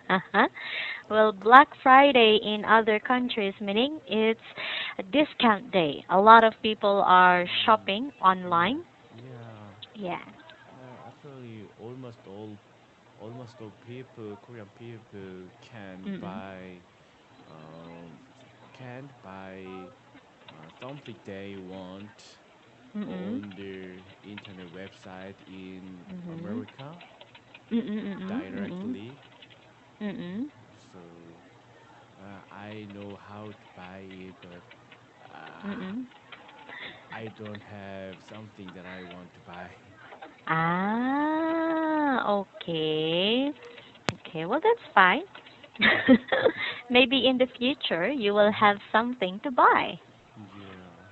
Uh-huh. Well, Black Friday in other countries, meaning it's a discount day. A lot of people are Mm, shopping yeah, online. yeah. Yeah. Actually, almost all people, Korean people, Mm-mm. um, can buy something they want Mm-mm. on their internet website in Mm-hmm. America Mm-mm. Mm-mm. Mm-mm. directly. Mm-mm. So I know how to buy it, but uh, Mm-mm. I don't have something that I want to buy. Ah, okay. Okay, well, that's fine. Maybe in the future you will have something to buy. Yeah.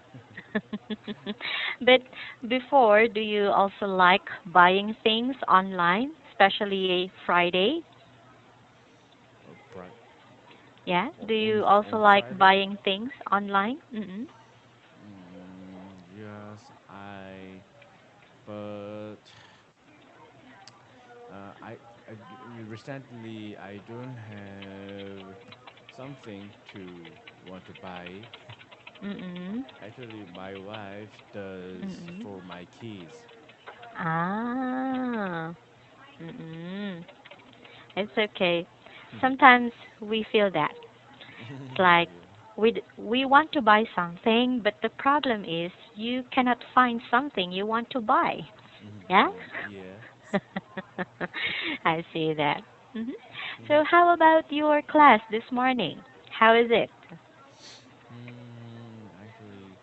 But before, do you also like buying things online, especially Friday? Pri Yeah, do on you also on like Friday. buying things online? Mm-mm. Yes, but recently I don't have something to want to buy. Mm-mm. Actually, my wife does Mm-mm. for my kids. Ah. Mm-mm. It's okay. Sometimes we feel that. It's like Yeah. we want to buy something, but the problem is you cannot find something you want to buy. Yeah? Yes. I see that. hmm So how about your class this morning? How is it? Actually,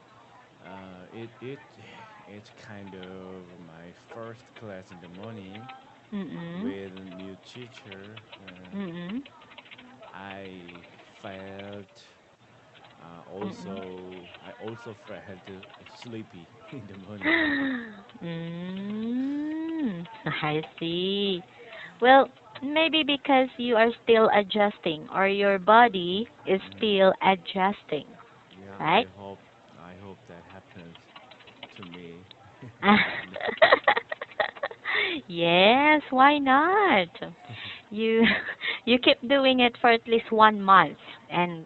it's kind of my first class in the morning Mm-mm. with a new teacher. Mm-mm. I felt Mm-mm. I also felt sleepy in the morning. I see. Well, maybe because you are still adjusting or your body is Mm, still adjusting, yeah, right? I hope that happens to me. And Yes, why not? You you keep doing it for at least 1 month and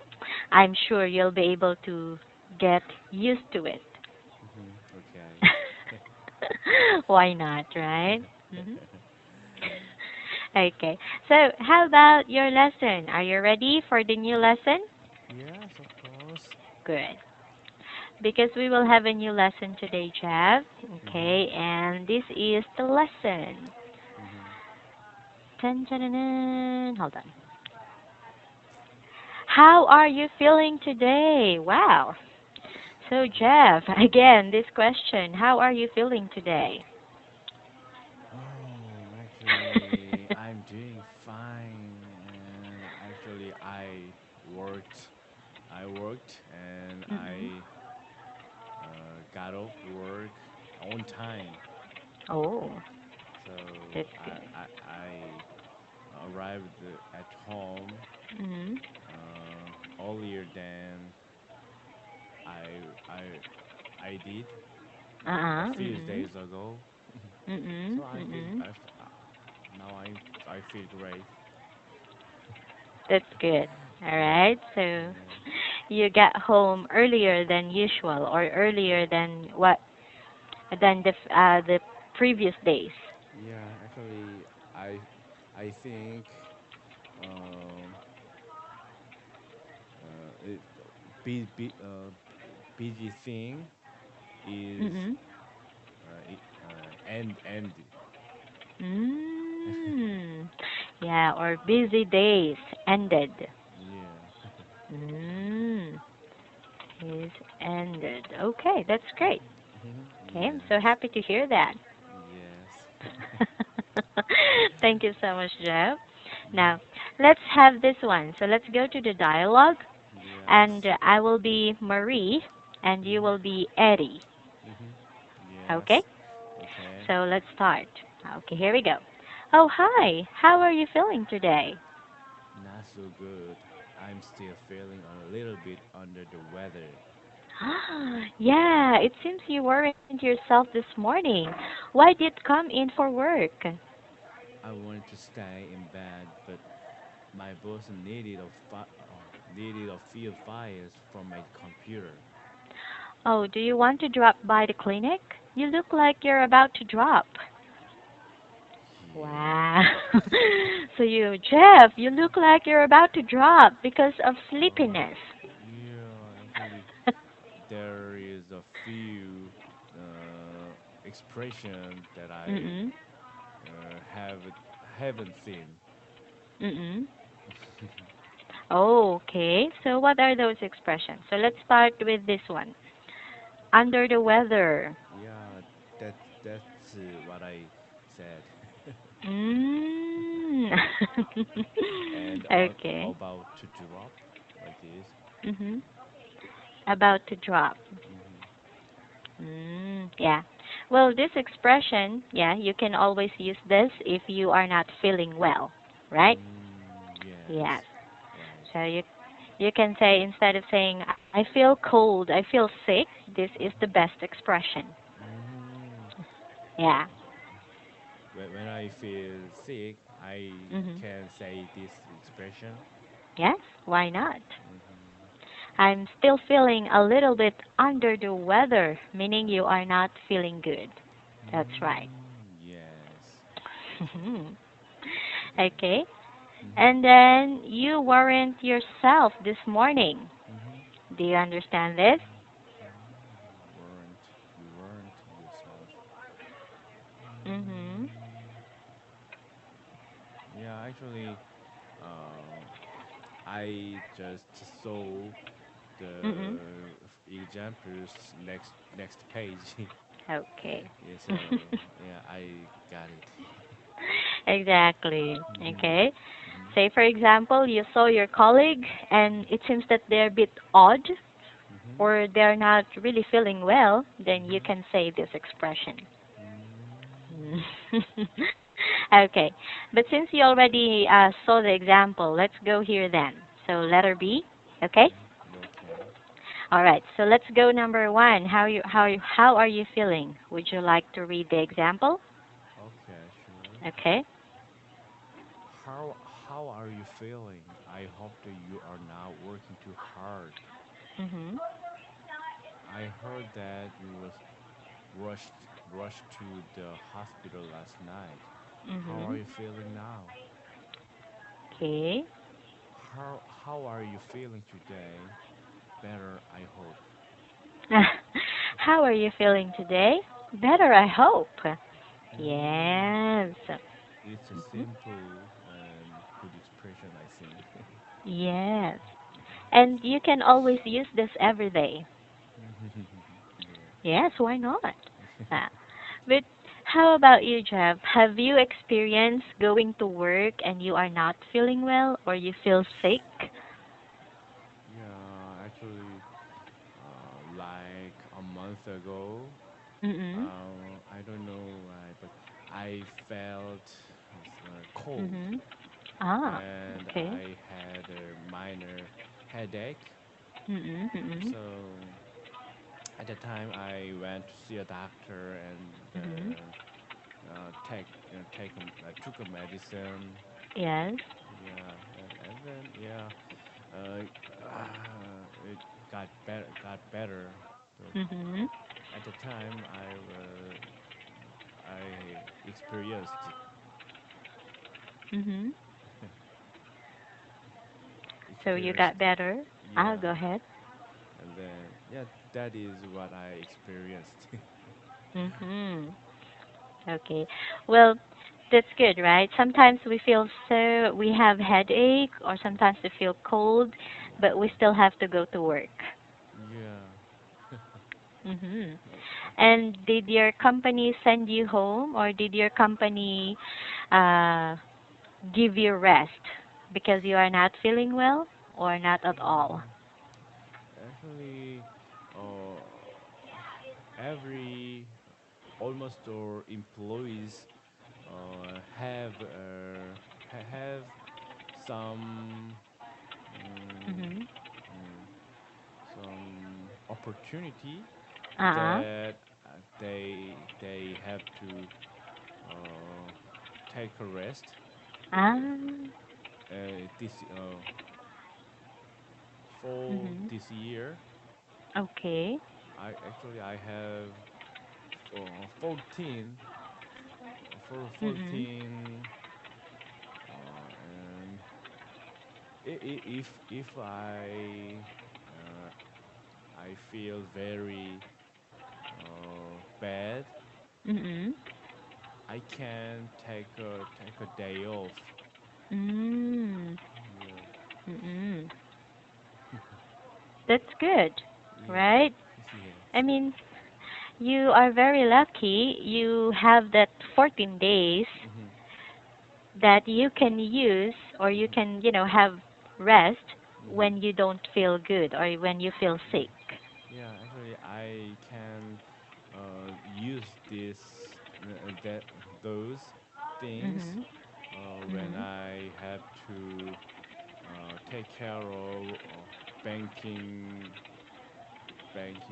I'm sure you'll be able to get used to it. okay. Why not, right? hmm Okay. So, how about your lesson? Are you ready for the new lesson? Yes, of course. Good. Because we will have a new lesson today, Jeff. Mm-hmm. Okay, and this is the lesson. Mm-hmm. Dun, dun, dun, dun. Hold on. How are you feeling today? Wow. So, Jeff, again, this question. How are you feeling today? Oh, actually, I'm doing fine, and actually, I worked, and Mm-mm. I got off work on time. Oh, So that's good. I arrived at home Mm-hmm. earlier than I I I did a Uh-uh. few Mm-mm. days ago. Mm-mm. So Mm-mm. now I feel great. That's good. All right. So Yeah. you got home earlier than usual, or earlier than what than the previous days. Yeah, actually, I think um it busy thing is Mm-mm. ended. Mm. Yeah, or busy days ended. Yeah. Mm. Is ended. Okay, that's great. Okay, I'm so Yes. happy to hear that. Yes. Thank you so much, Jeff. Mhm. Now, let's have this one. So let's go to the dialogue, and Yes. I will be Marie, and you Mhm. will be Eddie. Mhm. Okay? Yes. Okay. So let's start. Okay, here we go. Oh, hi. How are you feeling today? Not so good. I'm still feeling a little bit under the weather. Yeah, it seems you weren't yourself this morning. Why did you come in for work? I wanted to stay in bed, but my boss needed a few files from my computer. Oh, do you want to drop by the clinic? You look like you're about to drop. Yeah. Wow. So Jeff, you look like you're about to drop because of Oh, sleepiness. yeah. Actually, there is a few expression that I Mm-mm. haven't seen. Mm-mm. Oh, okay. So what are those expressions? So let's start with this one. Under the weather. Yeah, that's what I said. Mm. And Okay. about to drop like this. Mhm. About to drop. Hmm. Yeah. Well, this expression, yeah, you can always use this if you are not feeling well, right? Yes. Yes, right. So you can say instead of saying I feel cold, I feel sick, this is the best expression. Hmm. Yeah. When I feel sick, I Mhm. can say this expression. Yes, why not? Hmm. I'm still feeling a little bit under the weather, meaning you are not feeling good. That's right. Yes, actually. Okay. Hmm. And then you weren't yourself this morning. Hmm. Do you understand this? You weren't yourself. Mhm. Mm, yeah, actually, uh, I just saw Mhm. the examples next page. Okay. Yeah, so yeah, I got it. Exactly. Hmm. Okay. Hmm. Say for example, you saw your colleague and it seems that they're a bit odd Hmm. or they're not really feeling well, then you Hmm. can say this expression. Mm. Mm. Okay. But since you already saw the example, let's go here then. So letter B. Okay. Okay. All right. So let's go number one. How are you feeling? Would you like to read the example? Okay, sure. Okay. How are you feeling? I hope that you are not working too hard. Mhm. I heard that you was rushed to the hospital last night. How are Mhm. you feeling now? Okay. How are you feeling today? Better, I hope. How are you feeling today? Better, I hope. Mm, Yes. it's a Mhm. simple and good expression, I think. Yes. And you can always use this every day. Yeah. Yes, why not? Ah, but how about you, Jeff? Have you experienced going to work and you are not feeling well or you feel sick? Yeah, actually, like a month ago, Mm-mm. I don't know why, but I felt cold Mm-hmm. Ah, and okay. I had a minor headache. Mm-mm. Mm-mm. So at the time, I went to see a doctor and Mm-hmm. took a medicine. Yes. Yeah, and then yeah, uh, it got better. But Mm-hmm. at the time, I Mm-hmm. So you got experienced better? Ah, yeah, go ahead. and then yeah, that is what I experienced. Mm-hmm. Okay. Well, that's good, right? Sometimes we have headache or sometimes we feel cold, but we Yeah, still have to go to work. yeah. Mhm. Yeah. And did your company send you home or did your company uh give you rest because you are not feeling well or not at all? Mm, actually, uh, every almost all employees have some mm, Mhm. mm, opportunity Uh-uh. that they have to uh, take a rest. Ah. Uh, this for Mhm. this year, Okay. I have 14 for Mhm. 14 and if I feel very bad, Mhm. I can take a day off. Mm. Yeah. Mhm. That's good, Yeah. right? I Yes. mean, you are very lucky. You have that 14 days Mhm. that you can use, or you Mhm. can, have rest Mhm. when you don't feel good or when you feel Yeah. sick. Yeah, actually, I can use this that those things Mhm. when Mhm. I have to take care of banking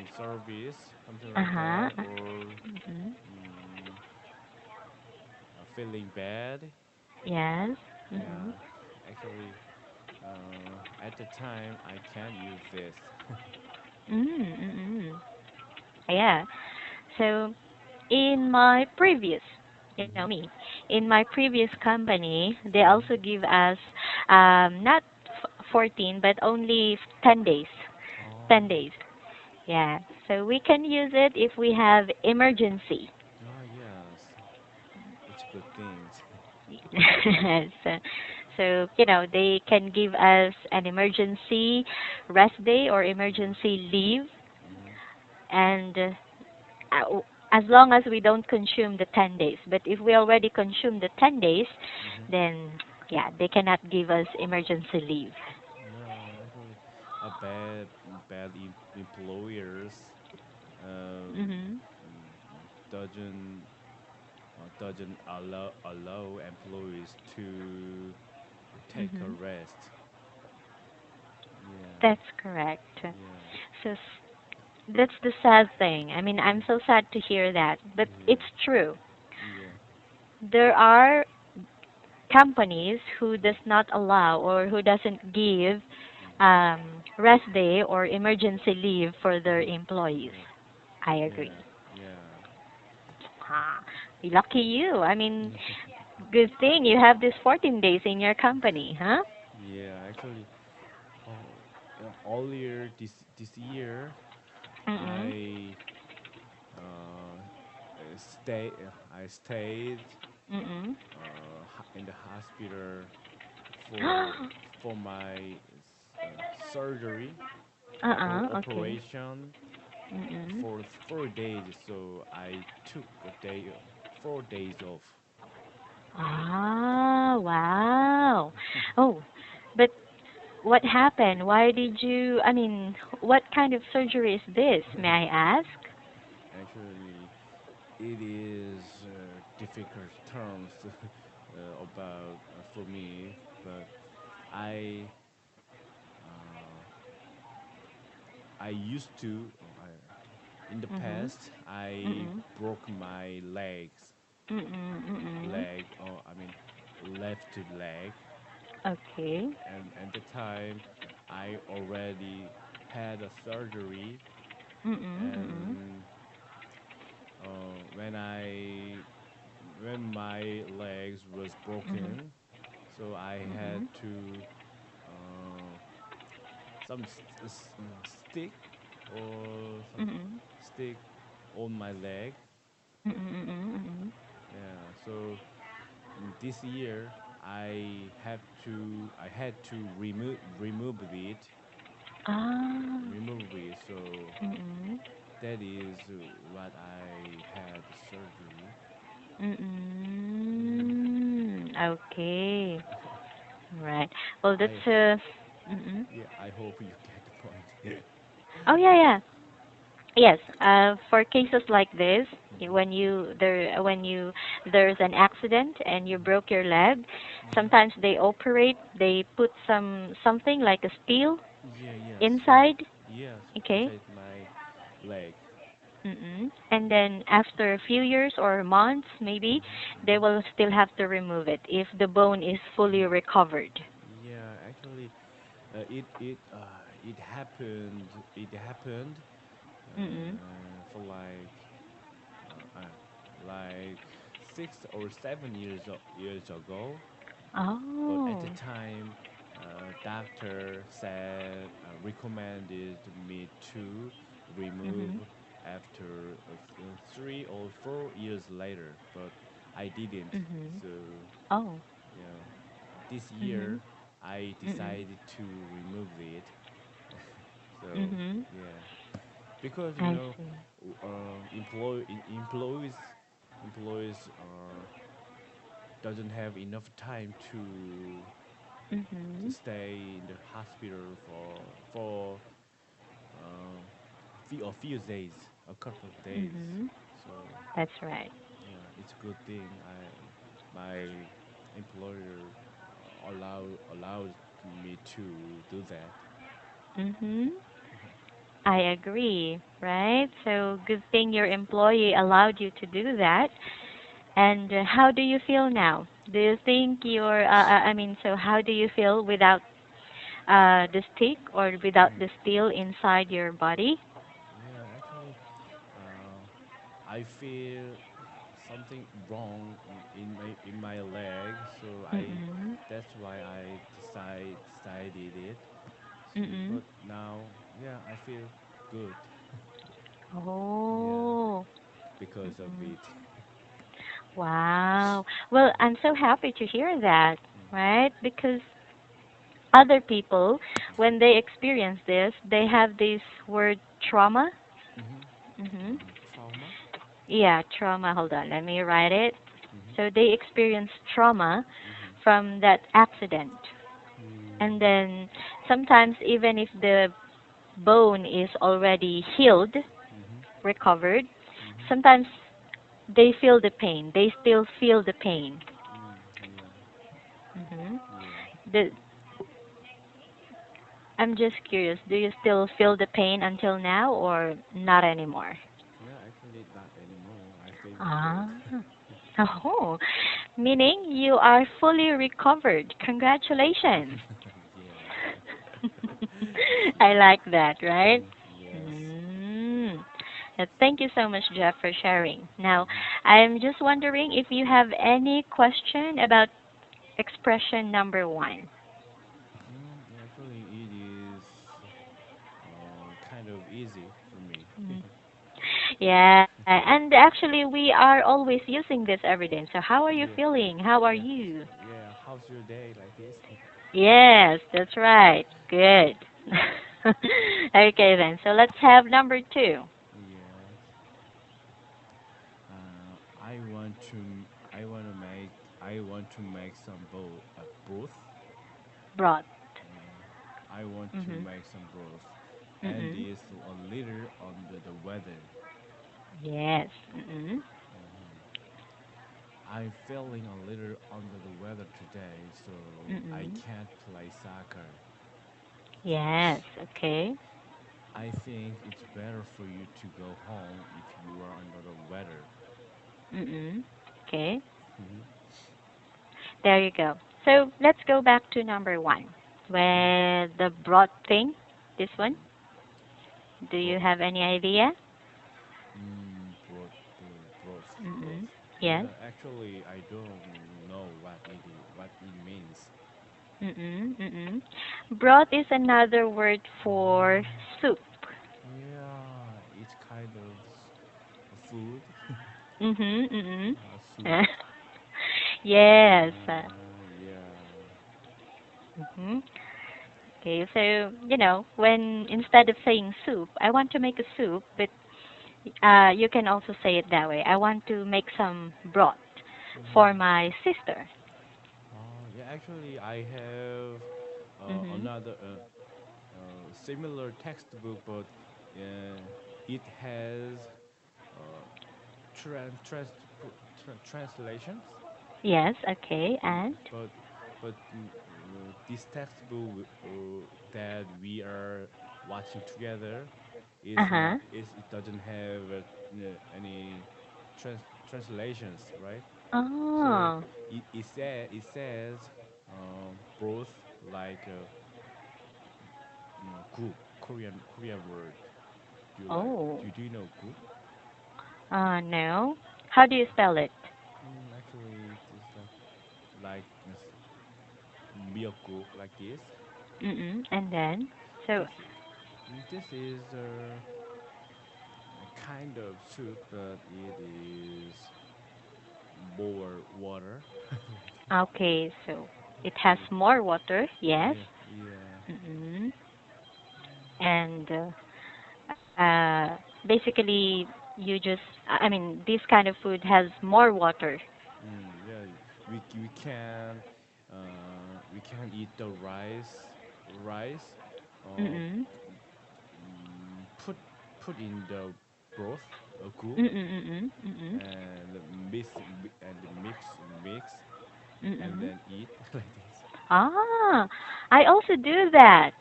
service, something like Uh-huh. that, or Mhm. mm, feeling bad. Yes. Mhm. Yeah, actually, at the time I can't use this. Mm. Yeah. So in my previous, Mhm. me, in my previous company, they Mhm. also give us not 14 but only 10 days. 10 Oh. days. Yeah. So we can use it if we have emergency. Oh yes, it's a good thing. so, they can give us an emergency rest day or Mhm. emergency leave, Mhm. and as long as we don't consume the 10 days. But if we already consume the 10 days, Mhm. then yeah, they cannot give us emergency leave. Yeah, actually, a bad employers Mhm. mm, doesn't allow employees to take a Mhm. rest. Yeah. That's correct. Yeah. So that's the sad thing. I mean, I'm Mhm. so sad to hear that, but Yeah. it's true. Yeah. There are companies who does Mhm. not allow or who doesn't give Mhm. rest day or emergency leave for their Mhm. employees. Yeah. I agree. Yeah. Yeah. Ah, lucky you. I mean, good thing you have this 14 days in your company, huh? Yeah, actually, earlier this year, Mm-mm. I I stayed Mm-mm. in the hospital for my surgery Okay. operation Mm-mm. for 4 days. So I took a day 4 days off. Ah, wow. Oh, but what happened? Why did you, I mean, what kind of surgery is this, may I ask? Actually, it is difficult terms about for me, but I uh, I used to in the Mm-hmm. past I Mm-mm. broke my Mm-mm. Mm-mm. I mean left leg, Okay. and at the time I already had a surgery, Mm-mm. Mm-mm. and when my legs was Mm-hmm. broken, so I had Mm-mm. to uh, some stick or some Mm-mm. stick on my leg. Mm-mm. Mm-mm. Yeah, so this year I had to Ah. remove it. So Mm-mm. that is what I had surgery. Yeah. Mm-mm. Okay. Right. Well, that's I mm-mm. Yeah, I hope you get the point. Oh yeah, yeah. Yes. For cases like this, Mhm. when there's an accident and you Mhm. broke your leg, Mhm. sometimes they operate. They put something like a steel Yeah, yes, inside. yes, Okay. inside my leg. Mm-mm. And then after a few years or months, maybe Mhm. they Mhm. will still have to remove it if the bone is fully Mhm. recovered. Yeah, actually, it happened. It happened Mm-mm. for like 6 or 7 years ago. But at the Oh. time, doctor said recommended me to remove Mm-hmm. after 3 or 4 years later, but I didn't. Mm-hmm. So Oh. yeah, this Mm-hmm. year I Mm-mm. decided to remove it. So Mm-hmm. yeah, because I see. employees doesn't have enough time to Mm-hmm. stay in the hospital for uh, a few days, a couple of days. Mm-hmm. So That's right. yeah, it's a good thing. My employer allowed me to do that. Mm-hmm. I agree, right? So good thing your employee allowed you to do that. And how do you feel now? Do you think you're, I mean, so how do you feel without the stick or without Mhm. the steel inside your body? Yeah, actually, uh, I feel something wrong in my leg, so I Mm-mm. that's why I decided it. So, Mm-mm. but now, yeah, I feel good. Yeah, Oh. because of Mm-mm. it. Wow. Well, I'm so happy to hear that, Mhm. right? Because other people, when they experience this, they have this word trauma. Mhm. Mm-hmm. Trauma. Yeah, trauma. Hold on, let me write it. Mhm. So they experience trauma Mhm. from that accident. And Mm. then sometimes, even if the bone is already healed, Mhm. recovered, Mhm. sometimes they feel the pain. They still feel the pain. Mm. Yeah. Hmm. Yeah. The, I'm just curious, do you still feel the pain until now or not anymore? Yeah. Actually, not anymore. I feel good. Ah. Oh, meaning you are fully recovered. Congratulations. Yeah. I like that, right? Yes. Mm. Thank you so much, Jeff, for sharing. Now, Mhm. I'm just wondering if you have any question about expression number one. Actually, it is kind of easy for me. Mm. Yeah, and actually, we are always using this every day. So, how are you Yeah. feeling? How are Yeah. you? Yeah. How's your day like this? Yes, that's right. Good. Okay, then. So, let's have number two. Yes. I want to make some broth. Broth. Yeah. I want to Mhm. make some broth, and Mhm. it's a little under the weather. Yes. Mhm. hmm I'm feeling a little under the weather today, so I Mhm. can't play soccer. Yes. Okay. I think it's better for you to go home if you are under the weather. Mhm. Okay. hmm There you go. So let's go back to number one, hmm where the broad thing. This one. hmm Do you Bro- have any idea? broth. Mhm. Yes. Yeah, actually, I don't know what it means. Mm-mm. Mm-mm. Broth is another word for Oh, soup. yeah, it's kind of a food, Mhm. Mhm. soup. Yes. Yeah. Mhm. Okay. So when instead of saying soup, I want to make a soup, but you can also say it that way. I want to make some broth for hmm my sister. Yeah, actually, I have Mhm. another similar textbook, but it has uh, translations. Yes. Okay. Yeah, And. but this textbook that we are watching together Uh is huh. not is it doesn't have any translations, right? So Oh. it says broth. like goop, Korean word. Do you like? Oh. Do you know goop? No. How do you spell it? Actually, it is like milk like this. Mm-mm. And then, so, This is a kind of soup, but it is more water like this. okay, so it has Yeah, more water, yes. yeah, yeah. Mm-mm. And basically, you just, I mean, this kind of food has more water. Yeah. We can eat the rice, uh, Mm-mm. put in the broth, goop, Mm-mm. Mm-mm. Mm-mm. and mix and Mm-mm. then eat like this. Ah, I also do that.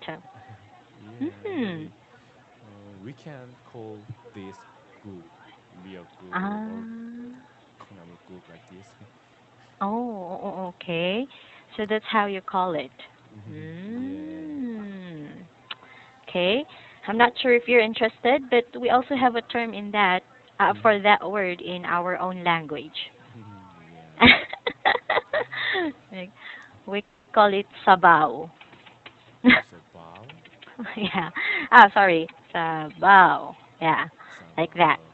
Yeah, Hmm. actually, we can call this goop, milk goop, or Ah. 콩나물 goop like this. Okay. So that's how you call it. Yeah. Mm. Okay. I'm not sure if you're interested, but we also have a term in that Hmm. for that word in our own language. Yeah. Like, we call it sabaw. So bao, Yeah. Ah, sorry. Sabaw. Yeah. Like that. sabao.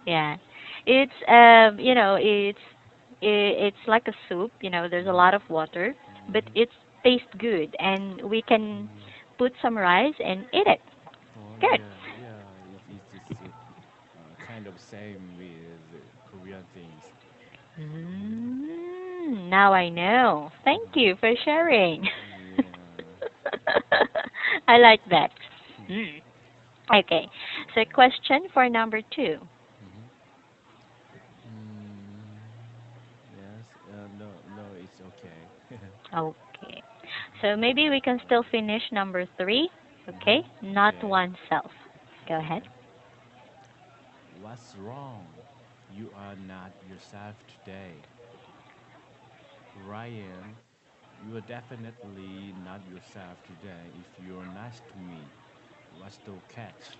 Yeah. It's it's like a soup, there's a Hmm. lot of water, but Hmm. it tastes good and we can Hmm. put some rice and eat it. Oh Good. yeah, yeah. It's kind of same with Korean things. Now I know. Thank you for sharing. Yeah. I like that. Mm. Okay. So question for number 2. Mm-hmm. Mm, yes. No, no, it's okay. Okay. So maybe we can still finish number 3. Mm-hmm. Okay? Not Okay. oneself. Go ahead. Okay. What's wrong? You are not yourself today. Ryan, you are definitely not yourself today if you're nice to me. What's the catch?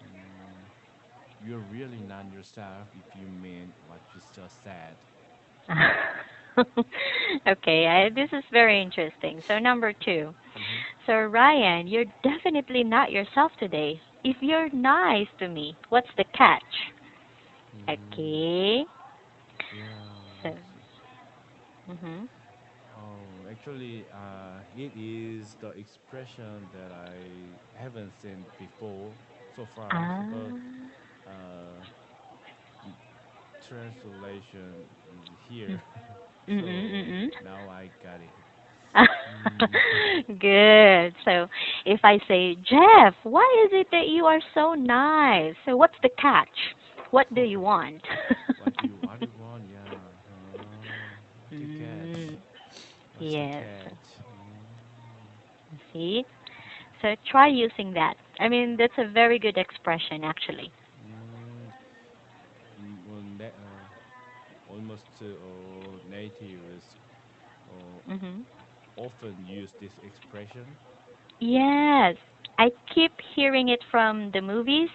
Mm, you're really not yourself if you mean what you just said. Okay, this is very interesting. So, number 2. Mm-hmm. So, Ryan, you're definitely not yourself today. If you're nice to me, what's the catch? Mm-hmm. Okay. Yeah, So, mhm. actually, it is the expression that I haven't seen before so far. So, but Ah. uh, translation is here, so Mm-mm, now I got it. mm-mm. Mm. Good. So, if I say, Jeff, why is it that you are so nice? So, what's the catch? What do you want? What do you want? Yeah. What do you Mm, catch? What's the yes. catch? Mm. See? So try using that. I mean, that's a very good expression, actually. Mm. Well, almost natives uh, Hmm. often use this expression. Yes, I keep hearing it from the movies,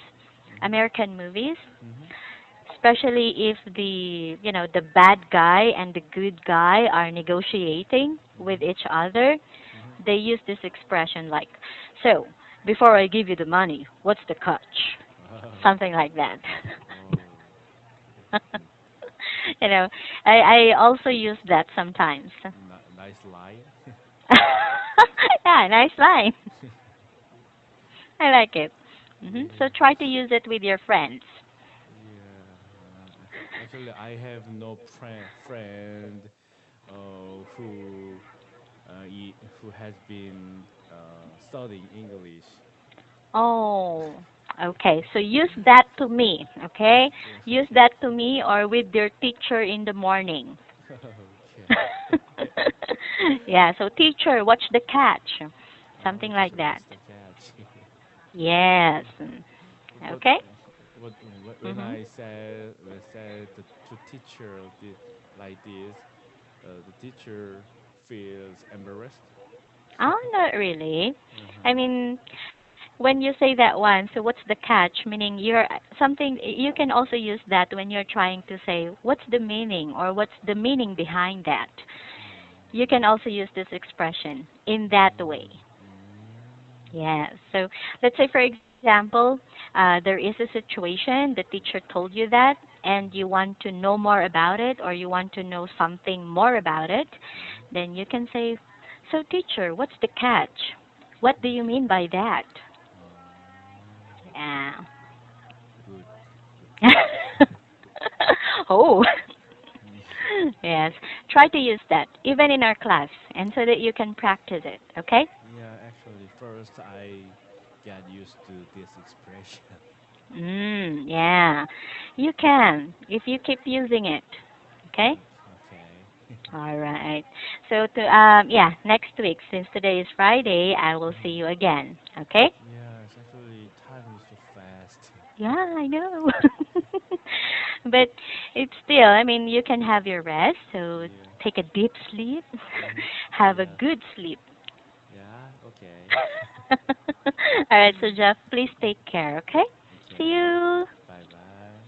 Mm-hmm. American movies, Mm-hmm. especially if the bad guy and the good guy are negotiating with Mm-hmm. each other. Mm-hmm. They use this expression like, so, before I give you the money, what's the catch? Oh. Something like that. Oh. you know, I also use that sometimes. Nice line. Yeah, nice line. I like it. So Yeah. try to use it with your friends. Yeah. Actually, I have no friend who has been studying English. Oh, okay. So use that to me, okay? Use Yeah. that to me or with your teacher in the morning. Okay. Yeah, so teacher, what's the catch? Something Oh, like teacher, that. what's the catch? Yes. but Okay? when Mhm. I said to teacher like this, the teacher feels embarrassed. Oh, not really. I Uh-huh. mean, when you say that one, so what's the catch? Meaning you're something you can also use that when you're trying to say what's the meaning or what's the meaning behind that. You can also use this expression in that way. Mm, mm, Yeah. So let's say, for example, there is a situation the teacher told you that, and you want to know more about it, or you want to know something more about it, mhm, then you can say, "So, teacher, what's the catch? What do mhm. you mean by that?" Oh, Yeah. good, good. Oh. Mm. Yes. Try to use that even in our class, and so that you can practice it. Okay? Yeah, actually, first I got used to this expression. Yeah. You can if you keep using it. Okay? Okay. All right. So to yeah, next week since today is Friday, I will see Mhm. you again. Okay? Yes, actually, time is so fast. Yeah, I know. But it's still, I mean, you can have your rest, so Yeah. take a deep sleep. Hmm. Have a Yeah. good sleep. Yeah. Okay. All right, so Jeff, please take care, okay? See Okay. you. Bye bye.